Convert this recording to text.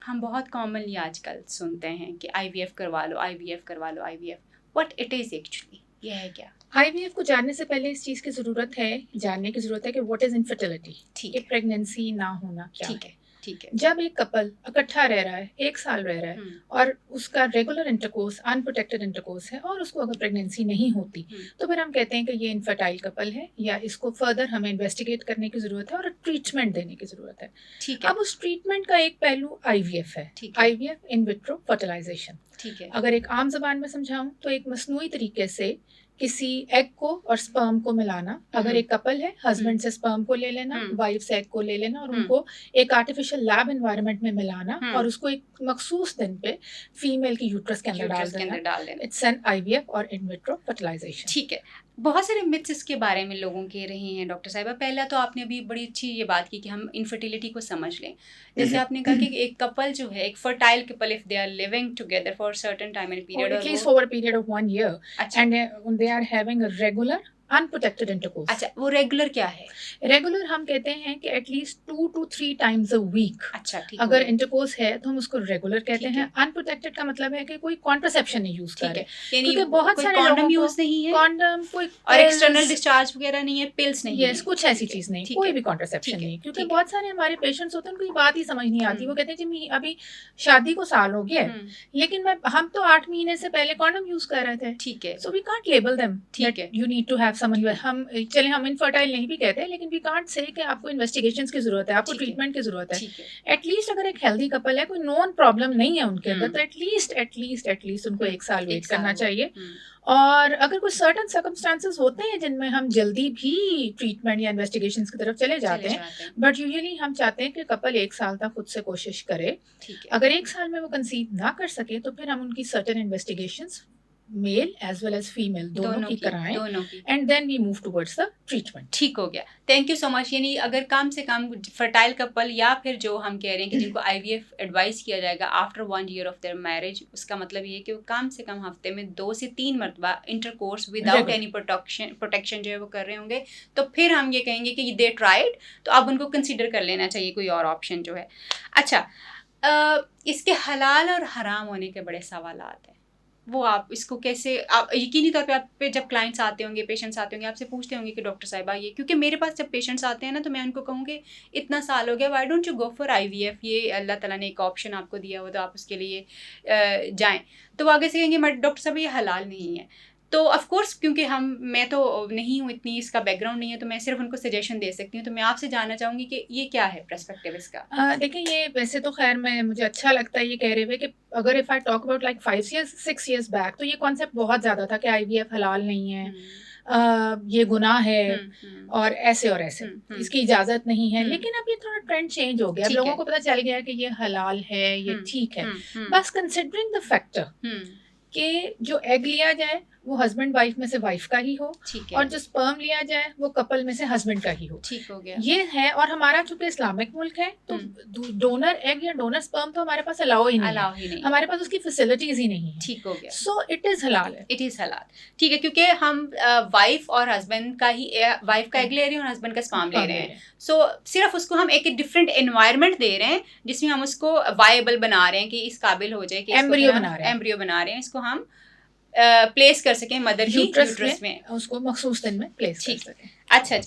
ہم بہت کامنلی آج کل سنتے ہیں کہ آئی وی ایف کروا لو, آئی وی ایف کروا لو, I we F, what it is actually, یہ ہے کیا؟ آئی وی ایف کو جاننے سے پہلے اس چیز کی ضرورت ہے, جاننے کی ضرورت ہے کہ واٹ از انفرٹیلٹی, کہ پریگنینسی نہ ہونا کیا ہے. ٹھیک ہے. جب ایک کپل اکٹھا رہ رہا ہے, 1 سال رہ رہا ہے, اور اس کا ریگولر انٹرکورس انپروٹیکٹڈ انٹرکورس ہے, اور اس کو اگر پریگنینسی نہیں ہوتی, تو پھر ہم کہتے ہیں کہ یہ انفرٹائل کپل ہے, یا اس کو فردر ہمیں انویسٹیگیٹ کرنے کی ضرورت ہے اور ٹریٹمنٹ دینے کی ضرورت ہے. اب اس ٹریٹمنٹ کا ایک پہلو آئی وی ایف ہے, آئی وی ایف ان وٹرو فرٹیلائزیشن. اگر ایک عام زبان میں سمجھاؤں تو ایک مصنوعی طریقے سے کسی ایگ کو اور سپرم کو ملانا. اگر ایک کپل ہے, ہسبینڈ سے سپرم کو لے لینا, وائف سے ایگ کو لے لینا, اور ان کو ایک آرٹیفیشل لیب انوائرمنٹ میں ملانا, اور اس کو ایک مخصوص دن پہ فیمیل کی یوٹرس کے اندر ڈال دینا. اٹس این آئی وی ایف اور ان وٹرو فرٹیلائزیشن. ٹھیک ہے. بہت سارے متس اس کے بارے میں لوگوں کے رہے ہیں ڈاکٹر صاحبہ. پہلا تو آپ نے ابھی بڑی اچھی یہ بات کی کہ ہم انفرٹیلٹی کو سمجھ لیں. جیسے آپ نے کہا کہ ایک کپل جو ہے, ایک fertile couple, if they are living together for certain time and period, at least over a period of 1 year, and they are having a regular unprotected intercourse. اچھا, وہ ریگولر کیا ہے؟ ریگولر ہم کہتے ہیں کہ at least 2 to 3 times a week. اچھا, ٹھیک. اگر انٹرکورس ہے تو ہم اس کو ریگولر کہتے ہیں. انپروٹیکٹڈ کا مطلب ہے کہ کوئی کانٹرسیپشن نہیں یوز کر رہے, کیونکہ بہت سارے کانڈم یوز نہیں ہے, کانڈم کوئی اور ایکسٹرنل ڈسچارج وغیرہ نہیں ہے, پلس نہیں ہے, کچھ ایسی چیز نہیں, کوئی بھی کانٹرسیپشن نہیں. کیونکہ بہت سارے ہمارے پیشنٹس ہوتے ہیں, ان کو یہ بات ہی سمجھ نہیں آتی. وہ کہتے ہیں جی ابھی شادی کو سال ہو گیا, لیکن ہم تو 8 مہینے سے پہلے کانڈم یوز کر رہے تھے. ٹھیک ہے. So we can't label them. ٹھیک ہے. You need to have someone. ہم چلیں ہم انفرٹائل نہیں بھی کہتے, لیکن وی کانٹ سے کہ آپ کو انویسٹیگیشنز کی ضرورت ہے, آپ کو ٹریٹمنٹ کی ضرورت ہے. ایٹ لیسٹ اگر ایک ہیلدی کپل ہے, کوئی نون پرابلم نہیں ہے ان کے اندر, تو ایٹ لیسٹ ان کو 1 سال ویٹ کرنا چاہیے. اور اگر کوئی سرٹن سرکمسٹانسز ہوتے ہیں جن میں ہم جلدی بھی ٹریٹمنٹ یا انویسٹیگیشنز کی طرف چلے جاتے ہیں, بٹ یوزلی ہم چاہتے ہیں کہ کپل 1 سال تک خود سے کوشش کرے. اگر 1 سال میں وہ کنسیو نہ کر سکے تو پھر ہم ان کی certain investigations male as well as female دونوں کی کرائیں, and then we move towards the treatment. ٹھیک ہو گیا. Thank you so much. یعنی اگر کم سے کم فرٹائل کپل, یا پھر جو ہم کہہ رہے ہیں کہ جن کو آئی وی ایف ایڈوائز کیا جائے گا after 1 year of their marriage, اس کا مطلب یہ ہے کہ وہ کم سے کم ہفتے میں 2 سے 3 مرتبہ intercourse without any protection جو ہے وہ کر رہے ہوں گے, تو پھر ہم یہ کہیں گے کہ دے ٹرائیڈ, تو اب ان کو کنسیڈر کر لینا چاہیے کوئی اور آپشن جو ہے. اچھا, اس کے حلال اور حرام ہونے کے بڑے سوالات ہیں, وہ آپ اس کو کیسے, آپ یقینی طور پہ آپ پہ جب کلائنٹس آتے ہوں گے, پیشنٹس آتے ہوں گے, آپ سے پوچھتے ہوں گے کہ ڈاکٹر صاحبہ یہ, کیونکہ میرے پاس جب پیشنٹس آتے ہیں نا تو میں ان کو کہوں گی اتنا سال ہو گیا, why don't you go for I we F, یہ اللہ تعالیٰ نے ایک آپشن آپ کو دیا ہوا, تو آپ اس کے لیے جائیں. تو وہ آگے سے کہیں گے ڈاکٹر صاحب یہ حلال نہیں ہے. تو آف کورس کیونکہ میں تو نہیں ہوں, اتنی اس کا بیک گراؤنڈ نہیں ہے, تو میں صرف ان کو سجیشن دے سکتی ہوں. تو میں آپ سے جاننا چاہوں گی کہ یہ کیا ہے پرسپیکٹیو اس کا. دیکھیں, یہ ویسے تو خیر مجھے اچھا لگتا ہے یہ کہہ رہے ہوئے کہ اگر if I talk about like 5 years 6 years back, تو یہ کانسیپٹ بہت زیادہ تھا کہ آئی وی ایف حلال نہیں ہے, یہ گناہ ہے, اور ایسے اور ایسے, اس کی اجازت نہیں ہے. لیکن اب یہ تھوڑا ٹرینڈ چینج ہو گیا, اب لوگوں کو پتہ چل گیا کہ یہ حلال ہے, یہ ٹھیک ہے. بس کنسیڈرنگ دا فیکٹر کہ جو ایگ لیا جائے وہ ہسبینڈ وائف میں سے وائف کا ہی ہو, اور جو سپرم لیا جائے وہ کپل میں سے ہسبینڈ کا ہی ہو. ٹھیک ہو گیا. یہ ہے, اور ہمارا چونکہ اسلامک ملک ہے تو ڈونر ایگ یا ڈونر سپرم تو ہمارے پاس الاؤ ہی نہیں, ہمارے پاس اس کی فیسلٹیز ہی نہیں ہے. ٹھیک ہو گیا. سو اٹ از حلال ہے. اٹ از حلال. ٹھیک ہے, کیونکہ ہم وائف اور ہسبینڈ کا ہی, وائف کا ایگ لے رہے ہیں اور ہسبینڈ کا سپرم لے رہے ہیں. سو صرف اس کو ہم ایک ڈفرینٹ انوائرمنٹ دے رہے ہیں جس میں ہم اس کو وائبل بنا رہے ہیں کہ اس قابل ہو جائے کہ ایمبریو بنا رہے ہیں, اس کو ہم پلیس کر سکیں مدر کی یوٹرس میں, اس کو مخصوص دن میں پلیس کر سکیں. اچھا جی.